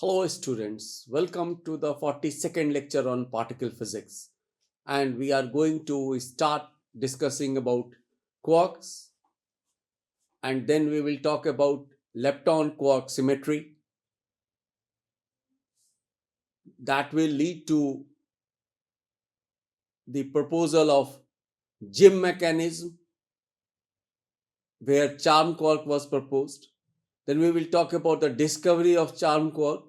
Hello, students. Welcome to the 42nd lecture on particle physics. And we are going to start discussing about quarks, and then we will talk about lepton quark symmetry that will lead to the proposal of Jim mechanism, where charm quark was proposed. Then we will talk about the discovery of charm quark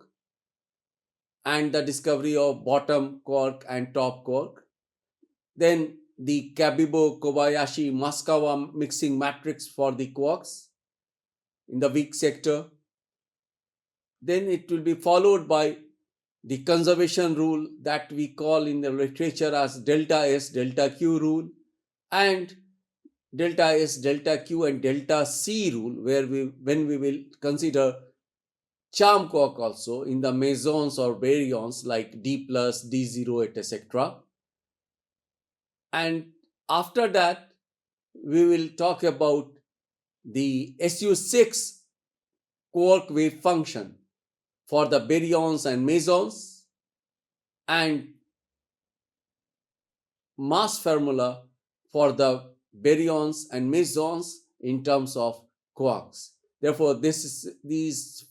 and the discovery of bottom quark and top quark. Then the Kabibo Kobayashi Maskawa mixing matrix for the quarks in the weak sector. Then it will be followed by the conservation rule that we call in the literature as delta S delta Q rule, and delta S delta Q and delta C rule, where we will consider charm quark also in the mesons or baryons like D plus, D0, etc. And after that, we will talk about the SU6 quark wave function for the baryons and mesons, and mass formula for the baryons and mesons in terms of quarks. Therefore, these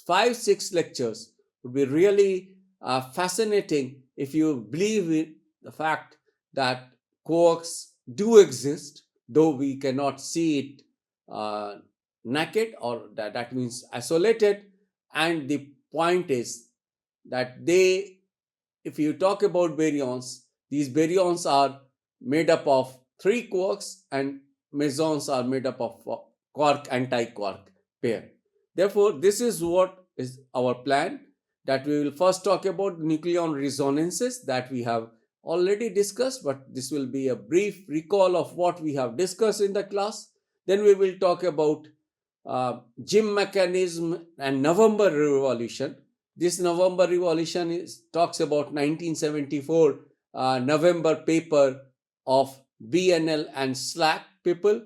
5-6 lectures would be really fascinating if you believe in the fact that quarks do exist, though we cannot see it naked, or that means isolated. And the point is that if you talk about baryons, these baryons are made up of 3 quarks, and mesons are made up of quark anti-quark pair. Therefore, this is what is our plan, that we will first talk about nucleon resonances that we have already discussed, but this will be a brief recall of what we have discussed in the class. Then we will talk about Jim mechanism and November revolution. This November revolution talks about 1974 November paper of BNL and Slack people.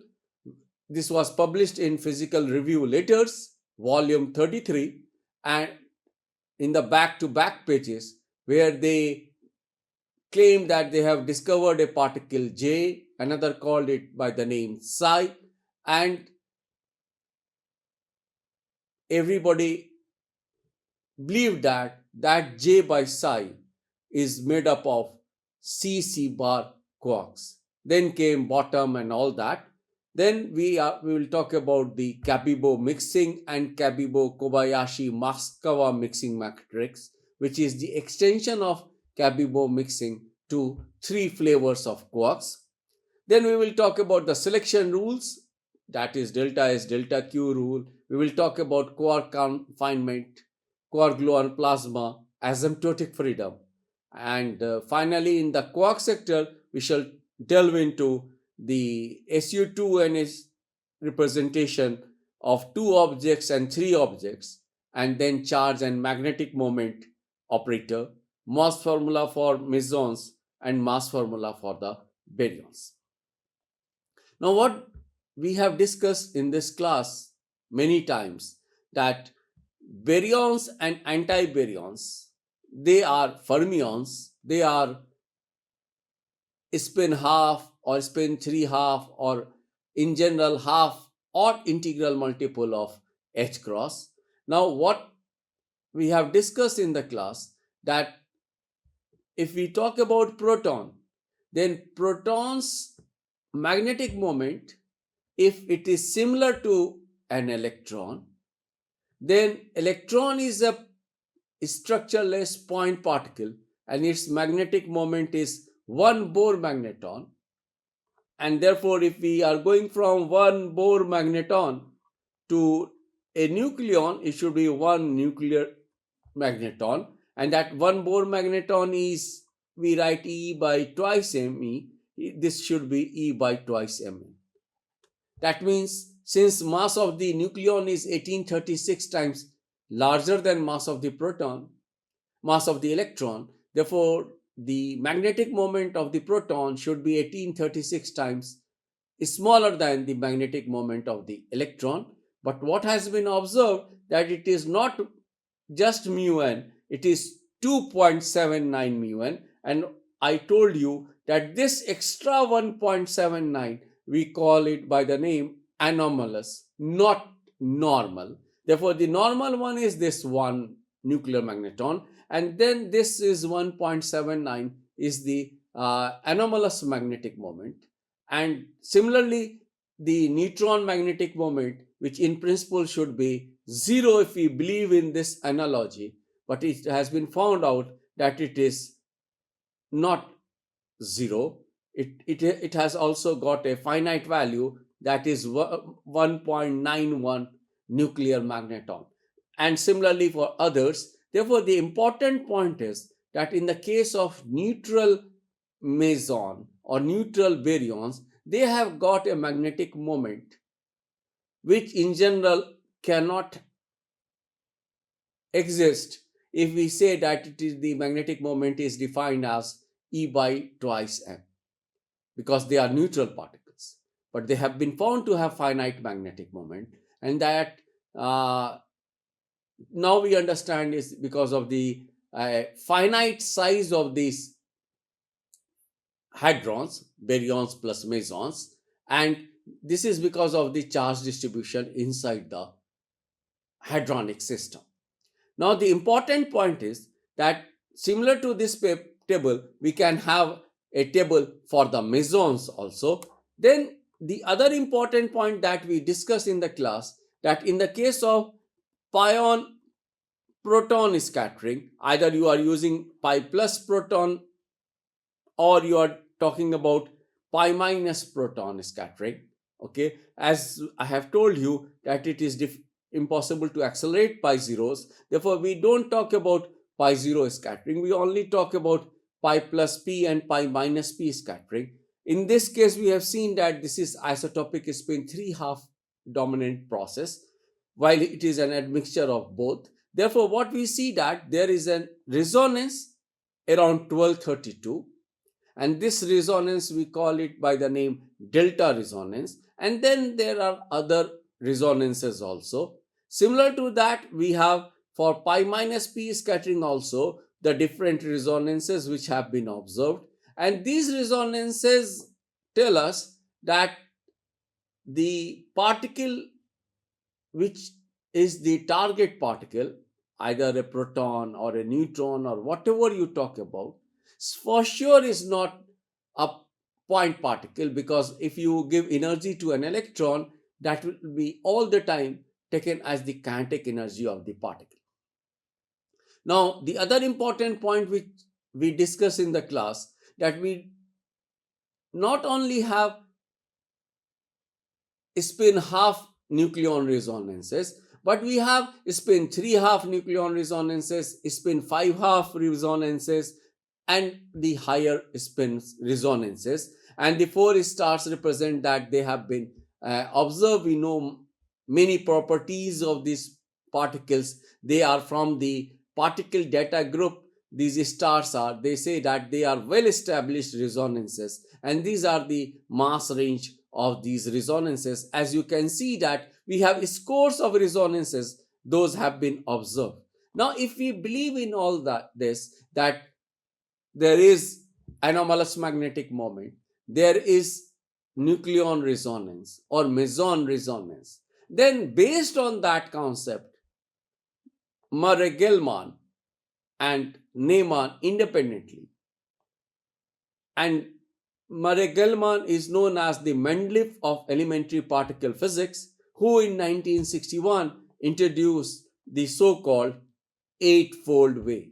This was published in Physical Review Letters, volume 33, and in the back-to-back pages, where they claim that they have discovered a particle J, another called it by the name psi, and everybody believed that J by psi is made up of CC bar quarks. Then came bottom and all that. Then we will talk about the Kabibo mixing and Kabibo Kobayashi Maskawa mixing matrix, which is the extension of Kabibo mixing to 3 flavors of quarks. Then we will talk about the selection rules, that is delta S delta Q rule. We will talk about quark confinement, quark gluon plasma, asymptotic freedom. And finally, in the quark sector, we shall delve into the SU2NS representation of 2 objects and 3 objects, and then charge and magnetic moment operator, mass formula for mesons, and mass formula for the baryons. Now, what we have discussed in this class many times, that baryons and anti-baryons, they are fermions, they are spin half or spin 3 half, or in general half or integral multiple of H cross. Now, what we have discussed in the class, that if we talk about proton, then proton's magnetic moment, if it is similar to an electron, then electron is a structureless point particle, and its magnetic moment is 1 Bohr magneton. And therefore, if we are going from 1 Bohr magneton to a nucleon, it should be 1 nuclear magneton, and that 1 Bohr magneton is, we write E by twice me. This should be E by twice m. That means, since mass of the nucleon is 1836 times larger than mass of the proton, mass of the electron, therefore the magnetic moment of the proton should be 1836 times smaller than the magnetic moment of the electron. But what has been observed, that it is not just mu n, it is 2.79 mu n. And I told you that this extra 1.79, we call it by the name anomalous, not normal. Therefore, the normal one is this one nuclear magneton, and then this is 1.79 is the anomalous magnetic moment. And similarly, the neutron magnetic moment, which in principle should be zero if we believe in this analogy, but it has been found out that it is not zero. It has also got a finite value, that is 1.91 nuclear magneton. And similarly for others. Therefore, the important point is that in the case of neutral meson or neutral baryons, they have got a magnetic moment which in general cannot exist if we say that it is the magnetic moment is defined as E by twice m, because they are neutral particles. But they have been found to have finite magnetic moment, and that now we understand is because of the finite size of these hadrons, baryons plus mesons, and this is because of the charge distribution inside the hadronic system. Now, the important point is that similar to this table, we can have a table for the mesons also. Then, the other important point that we discussed in the class, that in the case of pion proton scattering, either you are using pi plus proton or you are talking about pi minus proton scattering. Okay, as I have told you that it is impossible to accelerate pi zeros, therefore we don't talk about pi zero scattering, we only talk about pi plus p and pi minus p scattering. In this case, we have seen that this is isotopic spin 3 half dominant process, while it is an admixture of both. Therefore, what we see that there is a resonance around 1232, and this resonance we call it by the name delta resonance. And then there are other resonances also. Similar to that, we have for pi minus p scattering also the different resonances which have been observed, and these resonances tell us that the particle which is the target particle, either a proton or a neutron or whatever you talk about, for sure is not a point particle, because if you give energy to an electron, that will be all the time taken as the kinetic energy of the particle. Now, the other important point which we discuss in the class, that we not only have spin half nucleon resonances, but we have spin 3 half nucleon resonances, spin 5 half resonances, and the higher spin resonances. And the 4 stars represent that they have been observed. We know many properties of these particles. They are from the particle data group. These stars are, they say that they are well established resonances, and these are the mass range of these resonances. As you can see that we have scores of resonances, those have been observed. Now, if we believe in all that there is anomalous magnetic moment, there is nucleon resonance or meson resonance, then based on that concept, Murray-Gell-Mann and Neyman independently, and Murray-Gell-Mann is known as the Mendeleev of elementary particle physics, who in 1961 introduced the so-called eightfold way.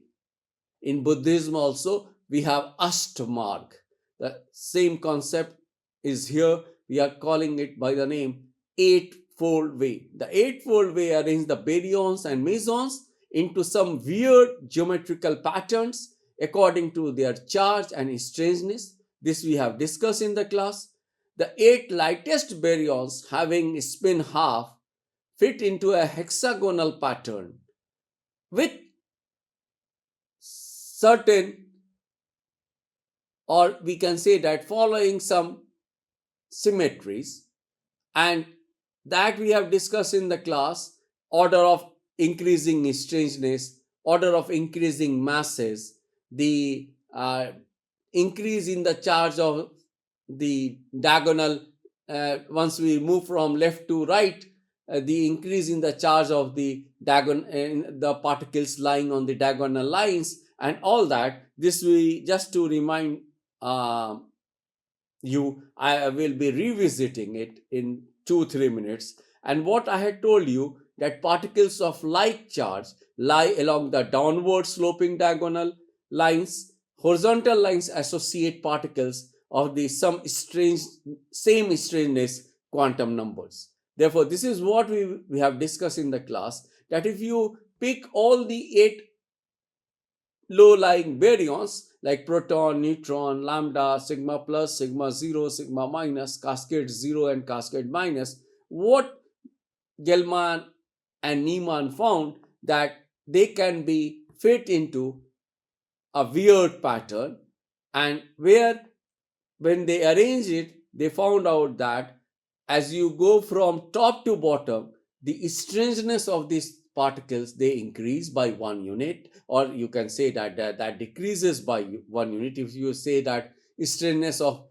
In Buddhism also, we have Ashtamarg. The same concept is here. We are calling it by the name eightfold way. The eightfold way arranges the baryons and mesons into some weird geometrical patterns according to their charge and strangeness. This we have discussed in the class. The 8 lightest baryons, having spin half, fit into a hexagonal pattern with certain, or we can say that following some symmetries, and that we have discussed in the class, order of increasing strangeness, order of increasing masses, the increase in the charge of the diagonal, once we move from left to right, the increase in the charge of the diagonal, the particles lying on the diagonal lines, and all that. This we just to remind uh, you, I will be revisiting it in 2 3 minutes. And what I had told you, that particles of like charge lie along the downward sloping diagonal lines. Horizontal lines associate particles of the same strangeness quantum numbers. Therefore, this is what we have discussed in the class, that if you pick all the 8 low-lying baryons like proton, neutron, lambda, sigma plus, sigma 0, sigma minus, cascade 0 and cascade minus, what Gelman and Niemann found, that they can be fit into a weird pattern, and where when they arranged it, they found out that as you go from top to bottom, the strangeness of these particles, they increase by 1 unit, or you can say that decreases by 1 unit. If you say that strangeness of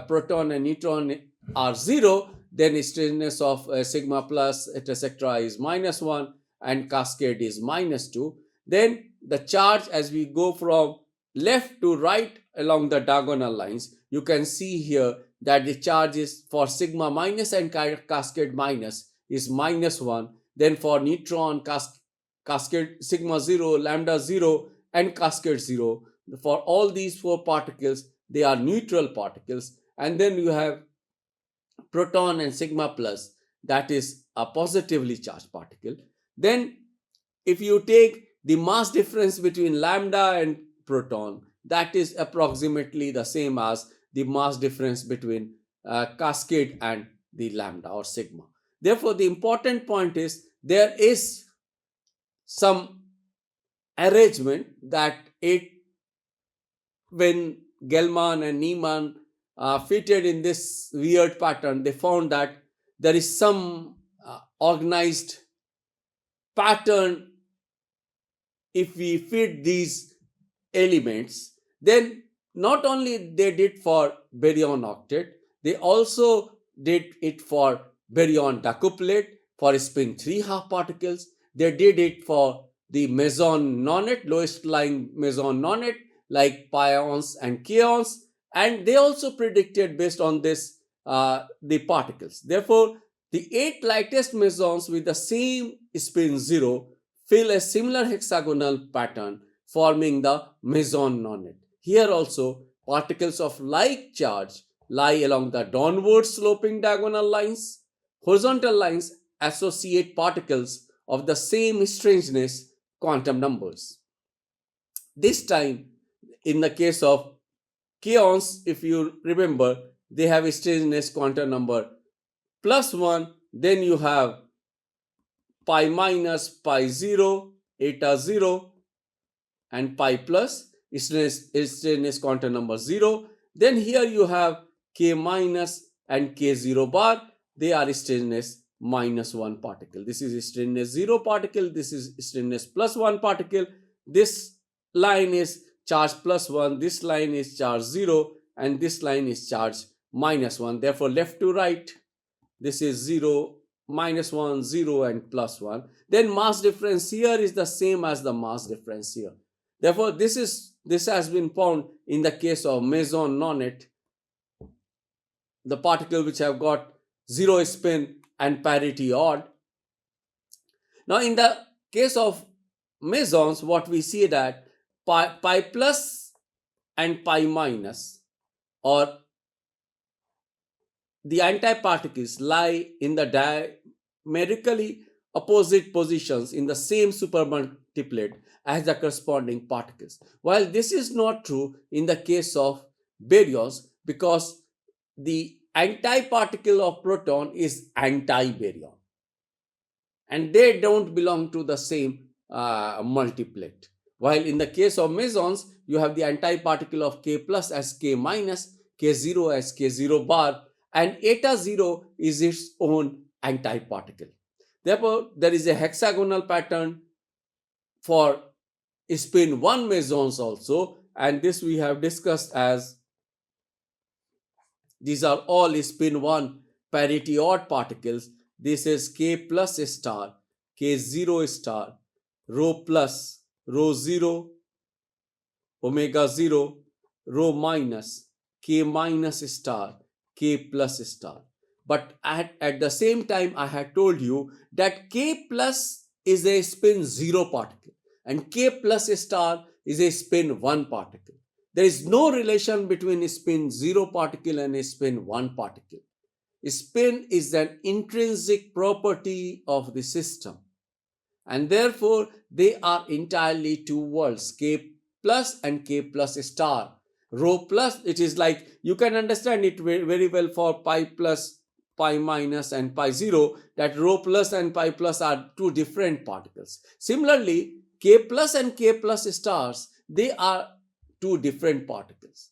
proton and neutron are zero, then strangeness of sigma plus etc is -1, and cascade is -2. Then the charge, as we go from left to right along the diagonal lines, you can see here that the charge is for sigma minus and cascade minus is -1. Then for neutron, cascade sigma 0, lambda 0, and cascade 0, for all these 4 particles, they are neutral particles. And then you have proton and sigma plus, that is a positively charged particle. Then if you take the mass difference between lambda and proton, that is approximately the same as the mass difference between cascade and the lambda or sigma. Therefore, the important point is there is some arrangement that it, when Gelman and Niemann fitted in this weird pattern, they found that there is some organized pattern if we fit these elements. Then not only they did for baryon octet, they also did it for baryon decuplet, for spin 3 half particles. They did it for the meson nonet, lowest lying meson nonet, like pions and kaons, and they also predicted based on this the particles. Therefore, the 8 lightest mesons with the same spin 0 fill a similar hexagonal pattern, forming the meson nonet. Here also, particles of like charge lie along the downward sloping diagonal lines. Horizontal lines associate particles of the same strangeness quantum numbers. This time, in the case of kaons, if you remember, they have a strangeness quantum number +1. Then you have pi minus, pi 0, eta 0, and pi plus strangeness quantum number 0. Then here you have k minus and k 0 bar. They are strangeness -1 particle. This is strangeness 0 particle. This is strangeness +1 particle. This line is charge +1. This line is charge 0. And this line is charge -1. Therefore, left to right, this is 0, -1, 0, and +1. Then mass difference here is the same as the mass difference here. Therefore, this has been found in the case of meson nonet, the particle which have got 0 spin and parity odd. Now, in the case of mesons, what we see that pi plus and pi minus, or the antiparticles, lie in the diametrically opposite positions in the same supermultiplet as the corresponding particles. While this is not true in the case of baryons, because the antiparticle of proton is anti-baryon, and they don't belong to the same multiplet. While in the case of mesons, you have the antiparticle of K plus as K minus, K0 as K0 bar, and eta 0 is its own antiparticle. Therefore, there is a hexagonal pattern for spin 1 mesons also, and this we have discussed as these are all spin 1 parity odd particles. This is k plus star, k 0 star, rho plus, rho 0, omega 0, rho minus, k minus star, k plus star. But at the same time, I had told you that k plus is a spin 0 particle and k plus star is a spin 1 particle. There is no relation between a spin 0 particle and a spin 1 particle. Spin is an intrinsic property of the system, and therefore they are entirely two worlds, k plus and k plus star. Rho plus, it is like you can understand it very well for pi plus, pi minus and pi 0, that rho plus and pi plus are two different particles. Similarly, k plus and k plus stars, they are two different particles.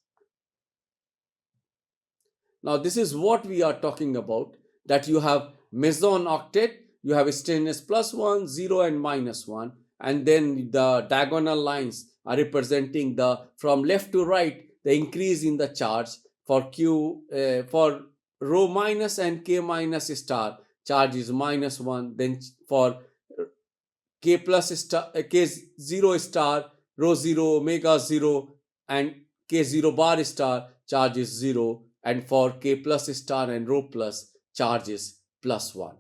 Now this is what we are talking about, that you have meson octet, you have stainless plus 1, 0 and minus 1, and then the diagonal lines are representing the from left to right the increase in the charge. For q for rho minus and k minus star, charge is minus 1. Then for k plus star, k 0 star, rho 0, omega 0 and k 0 bar star, charge is 0, and for k plus star and rho plus, charge is plus 1.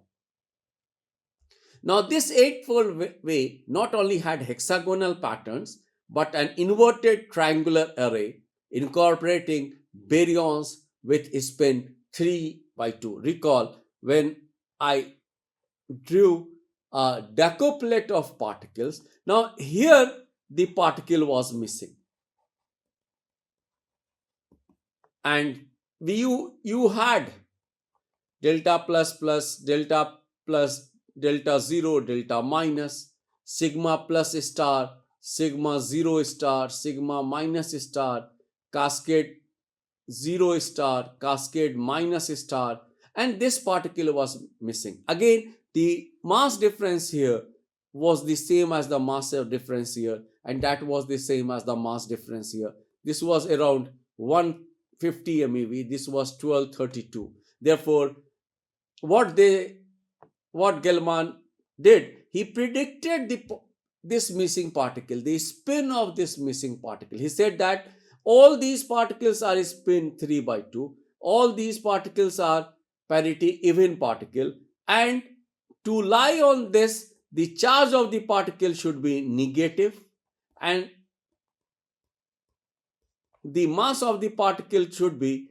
Now this eightfold way not only had hexagonal patterns but an inverted triangular array incorporating baryons with spin 3 by 2. Recall when I drew a decuplet of particles. Now here the particle was missing, and you had delta plus plus, delta plus, delta 0, delta minus, sigma plus star, sigma 0 star, sigma minus star, cascade 0 star, cascade minus star, and this particle was missing. Again, the mass difference here was the same as the mass difference here, and that was the same as the mass difference here. This was around 150 MeV, this was 1232. Therefore, what Gell-Mann did, he predicted this missing particle, the spin of this missing particle. He said that all these particles are spin 3 by 2, all these particles are parity even particle, and to lie on this, the charge of the particle should be negative, and the mass of the particle should be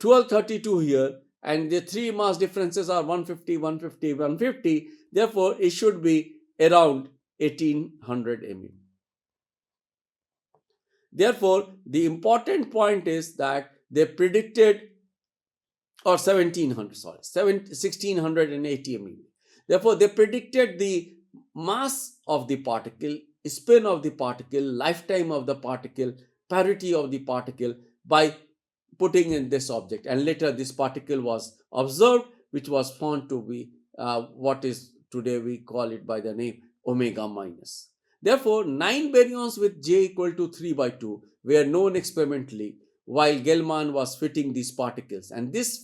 1232 here, and the three mass differences are 150, 150, 150. Therefore, it should be around 1800 MeV. Therefore, the important point is that they predicted, or 1700, sorry, 1680 MeV. Therefore, they predicted the mass of the particle, spin of the particle, lifetime of the particle, parity of the particle by putting in this object, and later this particle was observed, which was found to be what is today we call it by the name omega minus. Therefore, 9 baryons with J equal to 3 by 2 were known experimentally while Gell-Mann was fitting these particles, and this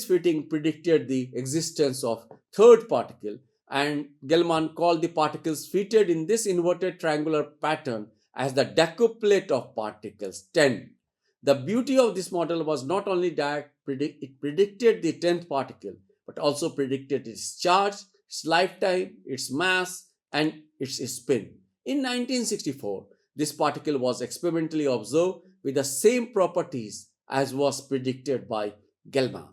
fitting predicted the existence of third particle, and Gell-Mann called the particles fitted in this inverted triangular pattern as the decuplet of particles 10. The beauty of this model was not only that it predicted the 10th particle, but also predicted its charge, its lifetime, its mass, and its spin. In 1964, this particle was experimentally observed with the same properties as was predicted by Gell-Mann.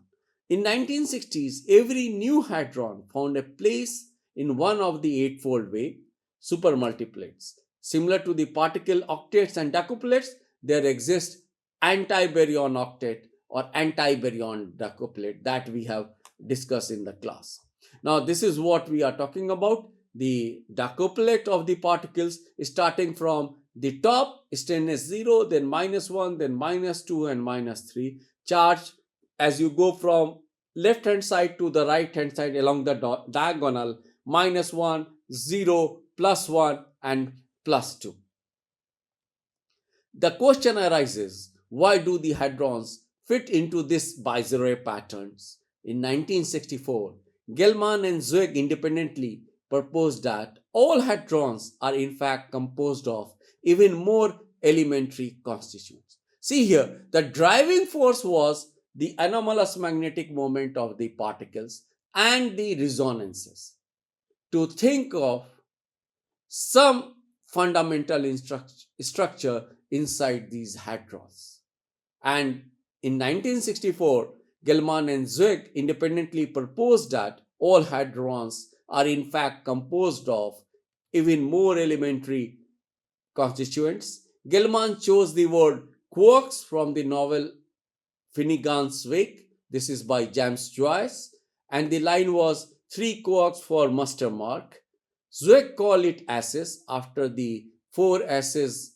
In 1960s, every new hadron found a place in one of the eightfold way supermultiplets. Similar to the particle octets and decuplets, there exists anti-baryon octet or anti-baryon decuplet that we have discussed in the class. Now, this is what we are talking about, the decuplet of the particles starting from the top, stainless 0, then minus 1, then minus 2 and minus 3. Charge as you go from left hand side to the right hand side along the diagonal, minus 1, 0, plus 1, and plus 2. The question arises, why do the hadrons fit into these bizarre patterns? In 1964, Gell-Mann and Zweig independently proposed that all hadrons are in fact composed of even more elementary constituents. See here, the driving force was the anomalous magnetic moment of the particles and the resonances. To think of some fundamental structure inside these hadrons. And in 1964, Gell-Mann and Zweig independently proposed that all hadrons are in fact composed of even more elementary constituents. Gell-Mann chose the word quarks from the novel Finnegan's Wake. This is by James Joyce. And the line was 3 quarks for master mark. Zweig called it asses after the 4 asses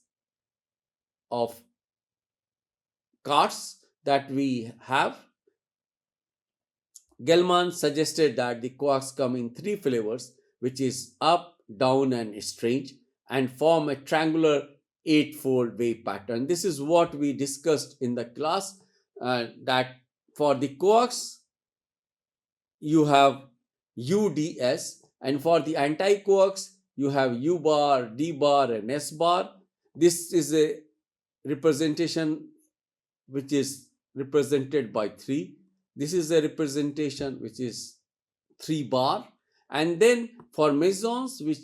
of cards that we have. Gell-Mann suggested that the quarks come in 3 flavors, which is up, down, and strange, and form a triangular eightfold wave pattern. This is what we discussed in the class, that for the quarks you have UDS, and for the anti-quarks you have U bar, D bar, and S bar. This is a representation which is represented by 3. This is a representation which is 3 bar. And then for mesons, which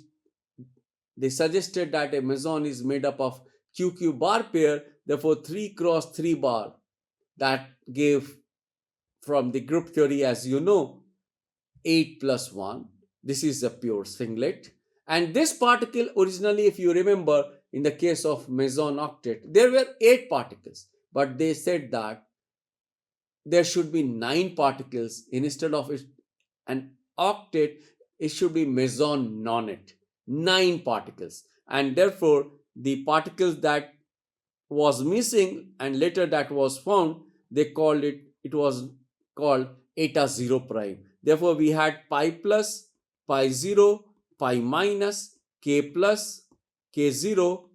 they suggested that a meson is made up of QQ bar pair, therefore 3 cross 3 bar, that gave from the group theory, as you know, 8 plus 1. This is a pure singlet. And this particle originally, if you remember, in the case of meson octet, there were 8 particles, but they said that there should be 9 particles. Instead of an octet, it should be meson nonet, 9 particles. And therefore, the particles that was missing and later that was found, they called it, it was called eta 0 prime. Therefore, we had pi plus, pi 0, pi minus, k plus, k 0,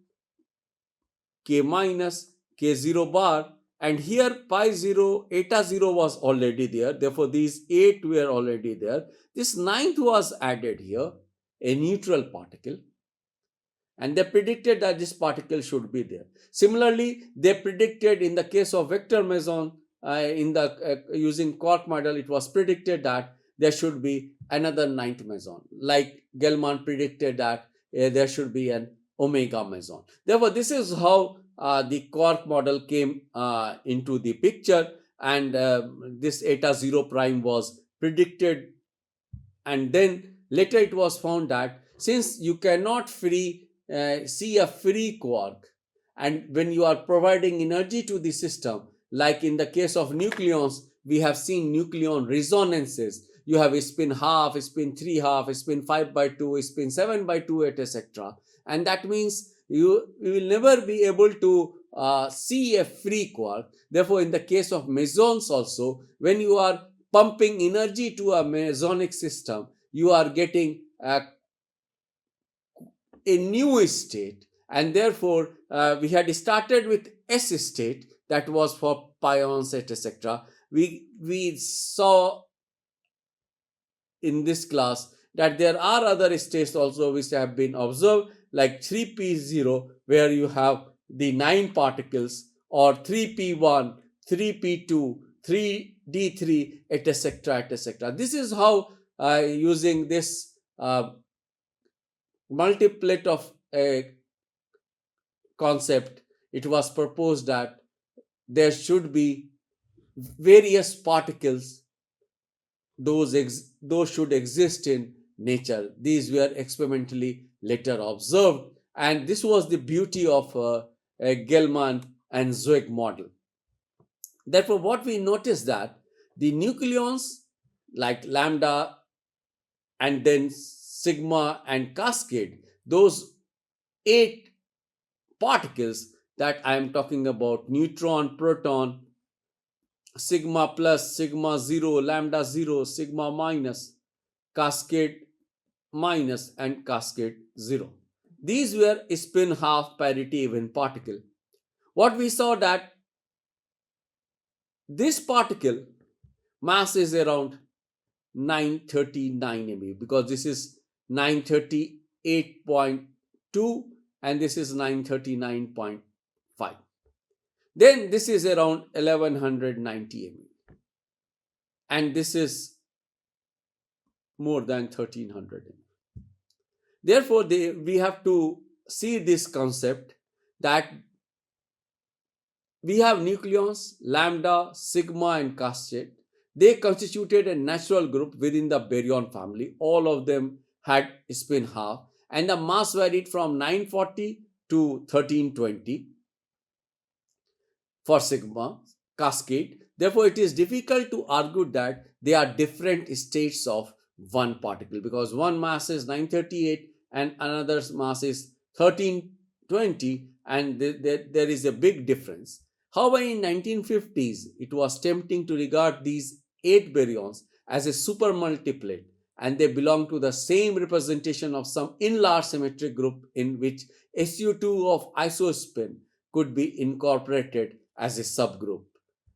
k minus, k 0 bar, and here pi 0, eta 0 was already there. Therefore, these 8 were already there. This 9th was added here, a neutral particle, and they predicted that this particle should be there. Similarly, they predicted in the case of vector meson, in the using Quark model, it was predicted that there should be another 9th meson, like Gell-Mann predicted that there should be an omega meson. Therefore, this is how the Quark model came into the picture, and this eta 0 prime was predicted. And then later it was found that since you cannot see a free quark, and when you are providing energy to the system, like in the case of nucleons, we have seen nucleon resonances. You have a spin half, a spin 3 half, a spin 5 by 2, a spin 7 by 2, etc. And that means you will never be able to see a free quark. Therefore, in the case of mesons also, when you are pumping energy to a mesonic system, you are getting a new state. And therefore, we had started with S state, that was for pions, etc. We saw in this class that there are other states also which have been observed, like 3p0, where you have the 9 particles, or 3p1, 3p2, 3d3, etc., etc. This is how using this multiplet of a concept, it was proposed that there should be various particles, those should exist in nature. These were experimentally later observed, and this was the beauty of a Gell-Mann and Zweig model. Therefore, what we noticed that the nucleons like lambda and then sigma and cascade, those 8 particles that I am talking about, neutron, proton, sigma plus, sigma 0, lambda 0, sigma minus, cascade minus, and cascade 0. These were spin half parity even particle. What we saw that this particle mass is around 939 MeV, because this is 938.2 and this is 939.5. Then this is around 1190 MeV and this is more than 1300 MeV. Therefore, we have to see this concept that we have nucleons, lambda, sigma, and cascade. They constituted a natural group within the baryon family. All of them had spin half, and the mass varied from 940 to 1320 for sigma, cascade. Therefore, it is difficult to argue that they are different states of one particle, because one mass is 938 and another's mass is 1320, and there is a big difference. However, in 1950s, it was tempting to regard these eight baryons as a supermultiplet, and they belong to the same representation of some enlarged symmetric group in which SU2 of isospin could be incorporated as a subgroup.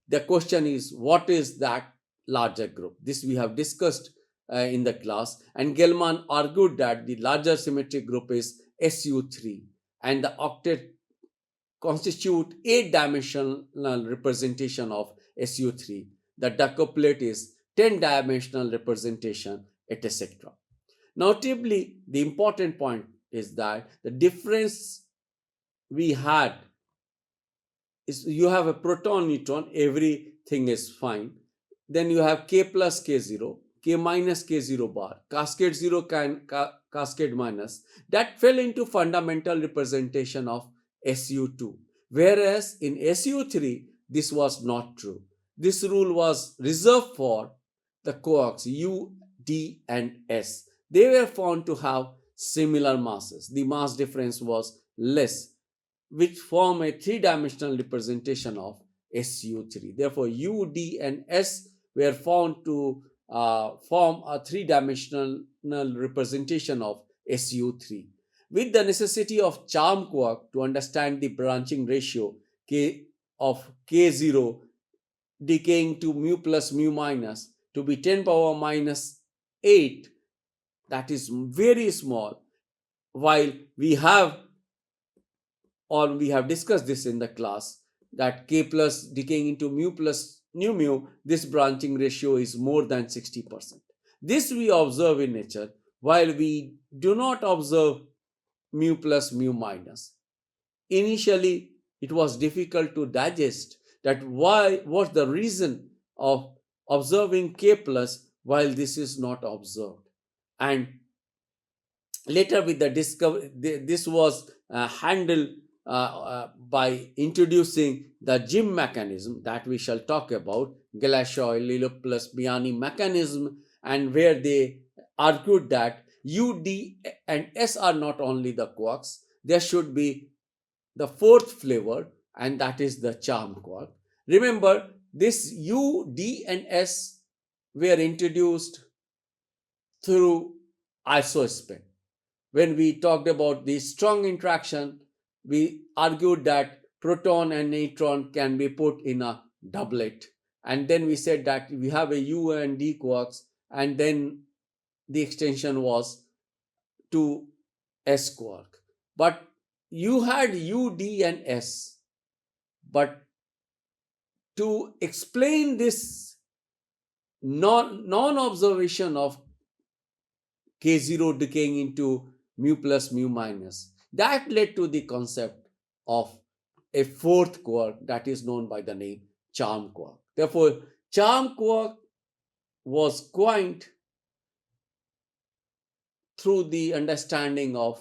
The question is, what is that larger group? This we have discussed in the class, and Gelman argued that the larger symmetric group is SU3, and the octet constitute eight-dimensional representation of SU3. The decuplet is 10-dimensional representation, etc. Notably, the important point is that the difference we had is you have a proton neutron, everything is fine. Then you have K plus K0, K minus K0 bar, cascade 0 cascade minus. That fell into fundamental representation of SU2. Whereas in SU3, this was not true. This rule was reserved for the quarks U, D, and S. They were found to have similar masses. The mass difference was less, which form a three-dimensional representation of SU3. Therefore, U, D, and S were found to form a three-dimensional representation of SU3. With the necessity of charm quark to understand the branching ratio K of K0 decaying to mu plus mu minus to be 10 power minus 8, that is very small, while we have discussed this in the class, that K plus decaying into mu plus nu mu, this branching ratio is more than 60%. This we observe in nature, while we do not observe mu plus mu minus. Initially, it was difficult to digest that why was the reason of observing K plus while this is not observed. And later with the discovery, this was handled by introducing the Jim mechanism that we shall talk about, Galashoy, Lillo plus Biani mechanism, and where they argued that U, D, and S are not only the quarks, there should be the fourth flavor, and that is the charm quark. Remember, this U, D, and S were introduced through isospin. When we talked about the strong interaction, we argued that proton and neutron can be put in a doublet. And then we said that we have a U and D quarks, and then the extension was to S quark. But you had U, D, and S. But to explain this non-observation of K0 decaying into mu plus mu minus, that led to the concept of a fourth quark that is known by the name charm quark. Therefore, charm quark was coined through the understanding of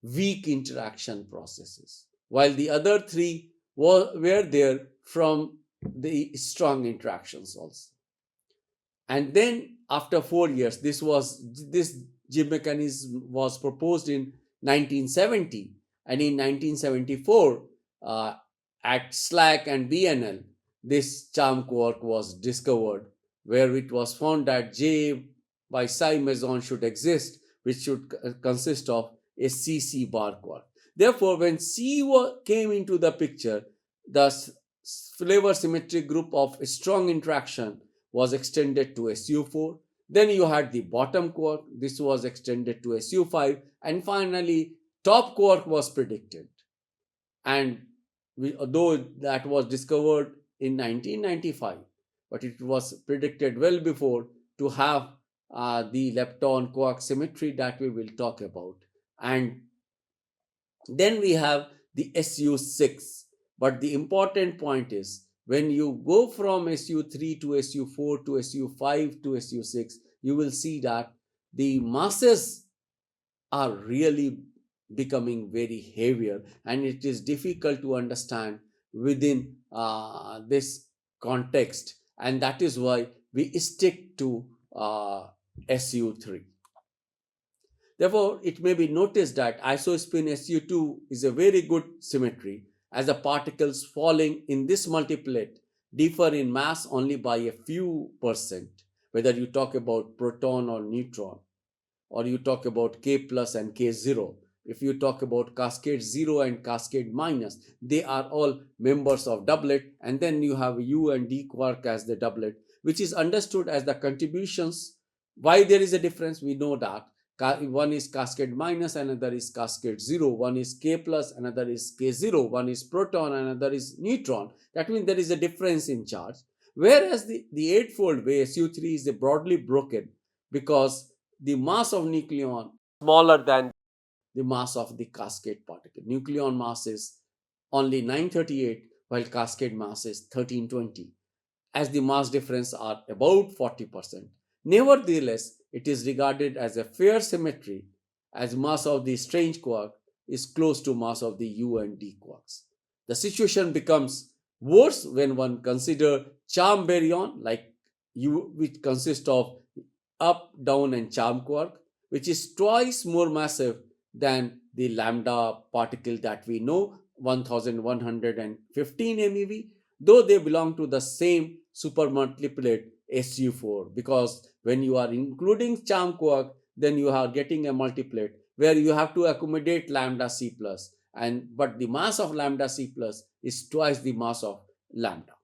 weak interaction processes, while the other three were there from the strong interactions also. And then after 4 years, this Jim mechanism was proposed in 1970, and in 1974 at SLAC and BNL, this charm quark was discovered, where it was found that J by psi meson should exist, which should consist of a CC bar quark. Therefore, when came into the picture, the flavor symmetric group of strong interaction was extended to SU4. Then you had the bottom quark, this was extended to SU5, and finally, top quark was predicted. And though that was discovered in 1995, but it was predicted well before to have the lepton quark symmetry that we will talk about. And then we have the SU6. But the important point is when you go from SU3 to SU4 to SU5 to SU6, you will see that the masses are really becoming very heavier, and it is difficult to understand within this context, and that is why we stick to SU3. Therefore, it may be noticed that isospin SU2 is a very good symmetry, as the particles falling in this multiplet differ in mass only by a few percent, whether you talk about proton or neutron, or you talk about K plus and K zero. If you talk about cascade 0 and cascade minus, they are all members of doublet, and then you have U and D quark as the doublet, which is understood as the contributions. Why there is a difference? We know that one is cascade minus, another is cascade 0, one is K plus, another is K 0, one is proton, another is neutron. That means there is a difference in charge. Whereas the eightfold way, SU3 is broadly broken because the mass of nucleon smaller than the mass of the cascade particle. Nucleon mass is only 938, while cascade mass is 1320, as the mass difference are about 40%. Nevertheless, it is regarded as a fair symmetry, as mass of the strange quark is close to mass of the U and D quarks. The situation becomes worse when one consider charm baryon, like U, which consists of up, down, and charm quark, which is twice more massive than the lambda particle that we know, 1115 MeV, though they belong to the same supermultiplet SU4, because when you are including charm quark, then you are getting a multiplet where you have to accommodate lambda C plus, and but the mass of lambda C plus is twice the mass of lambda.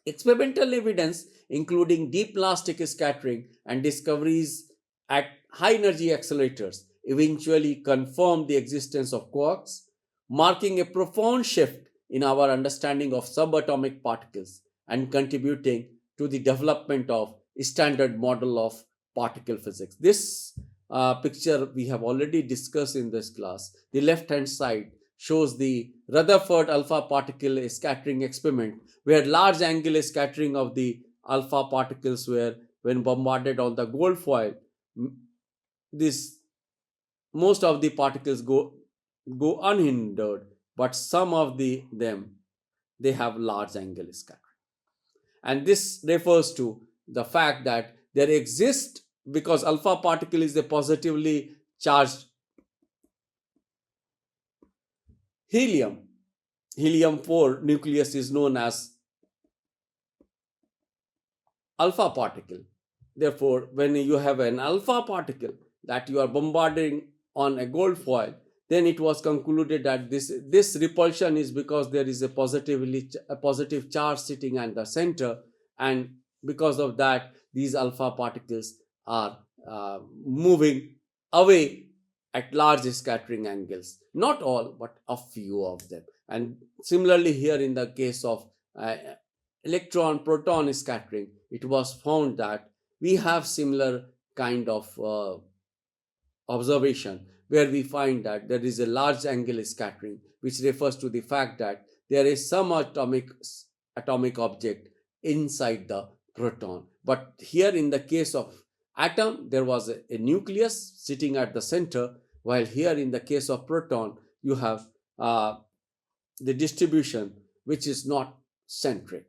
Experimental evidence, including deep elastic scattering and discoveries at high energy accelerators, eventually confirmed the existence of quarks, marking a profound shift in our understanding of subatomic particles and contributing to the development of standard model of particle physics. This picture we have already discussed in this class. The left hand side shows the Rutherford alpha particle scattering experiment, where large angular scattering of the alpha particles were, when bombarded on the gold foil, this most of the particles go unhindered, but some of them they have large angular scattering. And this refers to the fact that there exists, because alpha particle is a positively charged helium. Helium 4 nucleus is known as alpha particle. Therefore, when you have an alpha particle that you are bombarding on a gold foil, then it was concluded that this repulsion is because there is a positive charge sitting at the center, and because of that these alpha particles are moving away at large scattering angles. Not all, but a few of them. And similarly, here in the case of electron proton scattering, it was found that we have similar kind of observation, where we find that there is a large angular scattering, which refers to the fact that there is some atomic object inside the proton. But here in the case of atom, there was a nucleus sitting at the center, while here in the case of proton, you have the distribution which is not centric.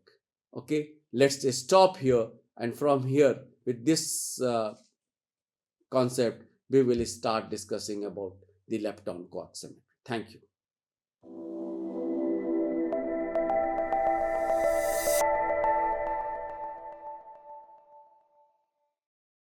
Okay, let's stop here, and from here, with this concept, we will start discussing about the lepton quark symmetry. Thank you.